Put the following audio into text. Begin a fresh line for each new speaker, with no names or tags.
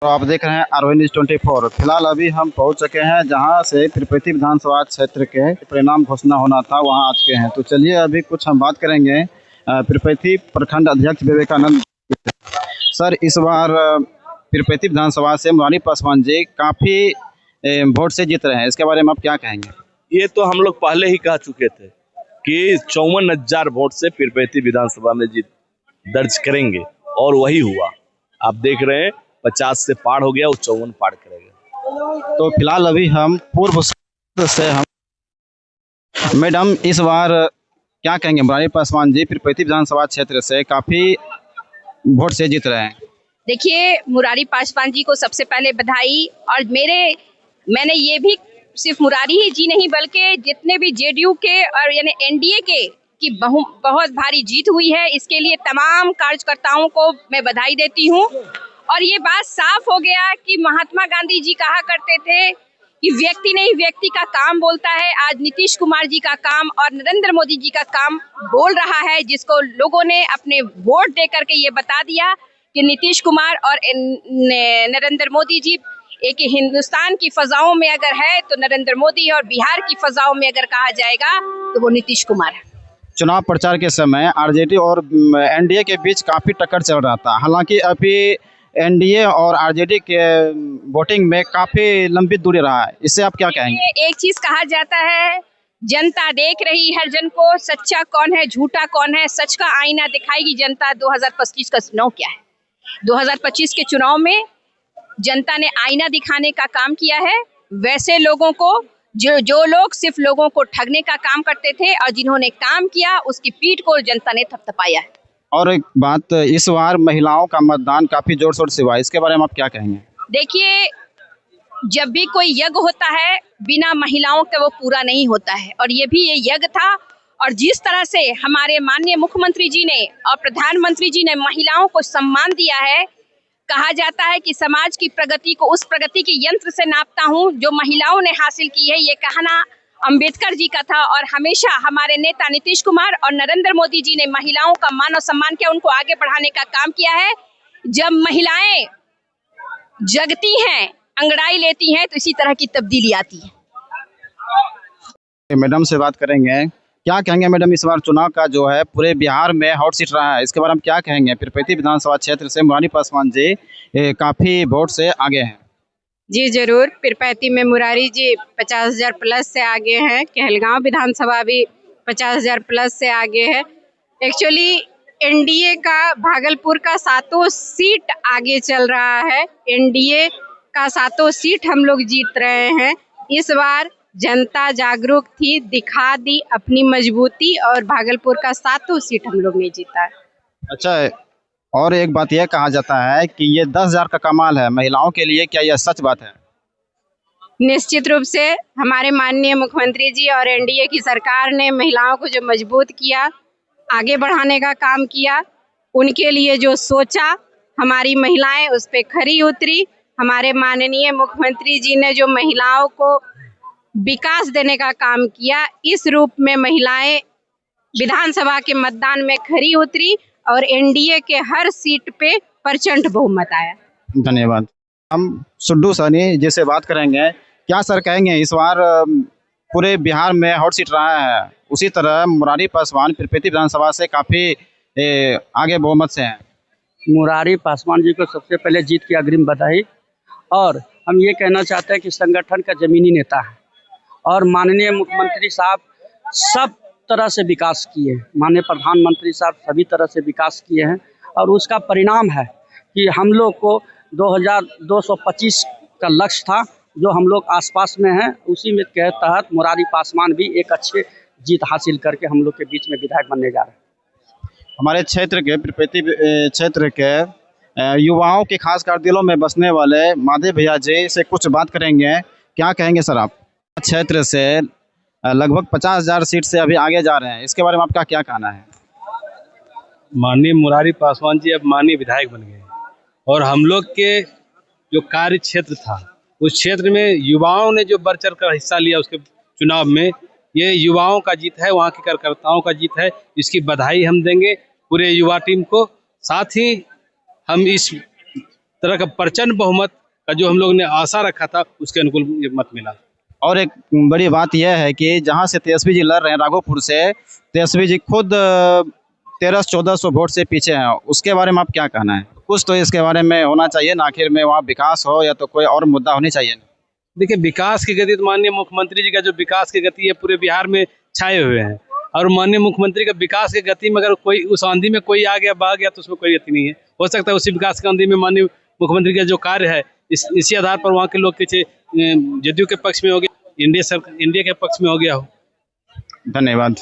तो आप देख रहे हैं RY News 24। फिलहाल अभी हम पहुंच चुके हैं जहां से पिरपैती विधानसभा क्षेत्र के परिणाम घोषणा होना था, वहां आ चुके हैं। तो चलिए अभी कुछ हम बात करेंगे पिरपैती प्रखंड अध्यक्ष विवेकानंद सर। इस बार पिरपैती विधानसभा से मुरारी पासवान जी काफ़ी वोट से जीत रहे हैं, इसके बारे में आप क्या कहेंगे?
ये तो हम लोग पहले ही कह चुके थे कि 54,000 वोट से पिरपैती विधानसभा में जीत दर्ज करेंगे और वही हुआ। आप देख रहे हैं 50 से पार हो गया, वो 54 पार करेगा।
तो फिलहाल अभी हम पूर्व से हम मैडम इस बार क्या कहेंगे? मुरारी पासवान जी पिरपैती विधानसभा क्षेत्र से काफ़ी वोट से जीत रहे हैं।
देखिए, मुरारी पासवान जी को सबसे पहले बधाई। और मैंने ये भी सिर्फ मुरारी ही जी नहीं बल्कि जितने भी जेडीयू के और यानी एनडीए के की बहुत भारी जीत हुई है, इसके लिए तमाम कार्यकर्ताओं को मैं बधाई देती हूँ। और ये बात साफ हो गया कि महात्मा गांधी जी कहा करते थे कि व्यक्ति नहीं व्यक्ति का काम बोलता है। आज नीतीश कुमार जी का काम और नरेंद्र मोदी जी का काम बोल रहा है, जिसको लोगों ने अपने वोट दे करके ये बता दिया कि नीतीश कुमार और नरेंद्र मोदी जी एक हिंदुस्तान की फजाओं में अगर है तो नरेंद्र मोदी, और बिहार की फजाओं में अगर कहा जाएगा तो वो नीतीश कुमार है।
चुनाव प्रचार के समय आरजेडी और एनडीए के बीच काफ़ी टक्कर चल रहा था। हालांकि अभी एनडीए और आरजेडी के वोटिंग में काफ़ी लंबी दूरी रहा है, इससे आप क्या कहेंगे?
एक चीज कहा जाता है, जनता देख रही हर जन को, सच्चा कौन है झूठा कौन है, सच का आईना दिखाएगी जनता। 2025 का चुनाव क्या है? 2025 के चुनाव में जनता ने आईना दिखाने का काम किया है। वैसे लोगों को जो लोग सिर्फ लोगों को ठगने का काम करते थे और जिन्होंने काम किया उसकी पीठ को जनता ने थपथपाया है।
और एक बात, इस बार महिलाओं का मतदान काफ़ी जोर शोर से हुआ, इसके बारे में आप क्या कहेंगे?
देखिए, जब भी कोई यज्ञ होता है बिना महिलाओं के वो पूरा नहीं होता है, और ये भी ये यज्ञ था। और जिस तरह से हमारे माननीय मुख्यमंत्री जी ने और प्रधानमंत्री जी ने महिलाओं को सम्मान दिया है, कहा जाता है कि समाज की प्रगति को उस प्रगति के यंत्र से नापता हूँ जो महिलाओं ने हासिल की है। ये कहना अंबेडकर जी का था। और हमेशा हमारे नेता नीतीश कुमार और नरेंद्र मोदी जी ने महिलाओं का मान और सम्मान किया, उनको आगे बढ़ाने का काम किया है। जब महिलाएं जगती हैं, अंगड़ाई लेती हैं, तो इसी तरह की तब्दीली आती है।
मैडम से बात करेंगे, क्या कहेंगे मैडम? इस बार चुनाव का जो है पूरे बिहार में हॉट सीट रहा है, इसके बारे में क्या कहेंगे? पिरपैती विधानसभा क्षेत्र से मुरारी पासवान जी काफ़ी वोट से आगे हैं।
जी जरूर, पिरपैती में मुरारी जी 50,000 प्लस से आगे हैं। कहलगांव विधानसभा भी 50,000 प्लस से आगे है। एक्चुअली एनडीए का भागलपुर का 7 सीट आगे चल रहा है। एनडीए का 7 सीट हम लोग जीत रहे हैं। इस बार जनता जागरूक थी, दिखा दी अपनी मजबूती, और भागलपुर का 7 सीट हम लोग ने जीता है।
अच्छा, और एक बात यह कहा जाता है कि ये 10,000 का कमाल है महिलाओं के लिए, क्या यह सच बात है?
निश्चित रूप से हमारे माननीय मुख्यमंत्री जी और एनडीए की सरकार ने महिलाओं को जो मजबूत किया, आगे बढ़ाने का काम किया, उनके लिए जो सोचा, हमारी महिलाएं उस पर खरी उतरी। हमारे माननीय मुख्यमंत्री जी ने जो महिलाओं को विकास देने का काम किया, इस रूप में महिलाएं विधानसभा के मतदान में खरी उतरी और एनडीए के हर सीट पे प्रचंड बहुमत आया।
धन्यवाद। हम सुड्डू सनी जी से बात करेंगे। क्या सर कहेंगे, इस बार पूरे बिहार में हॉट सीट रहा है, उसी तरह मुरारी पासवान पिरपैती विधानसभा से काफ़ी आगे बहुमत से हैं।
मुरारी पासवान जी को सबसे पहले जीत की अग्रिम बधाई। और हम ये कहना चाहते हैं कि संगठन का जमीनी नेता है और माननीय मुख्यमंत्री साहब सब तरह से विकास किए हैं। माननीय प्रधानमंत्री साहब सभी तरह से विकास किए हैं, और उसका परिणाम है कि हम लोग को 2,225 का लक्ष्य था जो हम लोग आसपास में हैं, उसी में के तहत मुरारी पासवान भी एक अच्छे जीत हासिल करके हम लोग के बीच में विधायक बनने जा रहे हैं।
हमारे क्षेत्र के पिरपैती क्षेत्र के युवाओं के खासकर दिलों में बसने वाले माधव भैया जी से कुछ बात करेंगे। क्या कहेंगे सर आप? क्षेत्र से लगभग 50,000 सीट से अभी आगे जा रहे हैं, इसके बारे में आपका क्या कहना है?
माननीय मुरारी पासवान जी अब माननीय विधायक बन गए, और हम लोग के जो कार्य क्षेत्र था उस क्षेत्र में युवाओं ने जो बढ़ चढ़ कर हिस्सा लिया उसके चुनाव में, ये युवाओं का जीत है, वहाँ के कार्यकर्ताओं का जीत है। इसकी बधाई हम देंगे पूरे युवा टीम को। साथ ही हम इस तरह का प्रचंड बहुमत का जो हम लोग ने आशा रखा था उसके अनुकूल ये मत मिला।
और एक बड़ी बात यह है कि जहां से तेजस्वी जी लड़ रहे हैं राघोपुर से, तेजस्वी जी खुद 1300-1400 वोट से पीछे हैं। उसके बारे में आप क्या कहना है? कुछ तो इसके बारे में होना चाहिए ना, आखिर में वहाँ विकास हो या तो कोई और मुद्दा होनी चाहिए।
देखिए, विकास की गति तो माननीय मुख्यमंत्री जी का जो विकास की गति है पूरे बिहार में छाए हुए हैं, और माननीय मुख्यमंत्री का विकास की गति में अगर कोई उस आंधी में कोई आ गया बह गया तो उसमें कोई गति नहीं है। हो सकता है उसी विकास की आंधी में माननीय मुख्यमंत्री का जो कार्य है इसी आधार पर वहाँ के लोग पीछे जदयू के पक्ष में हो गया, इंडिया के पक्ष में हो गया हो।
धन्यवाद।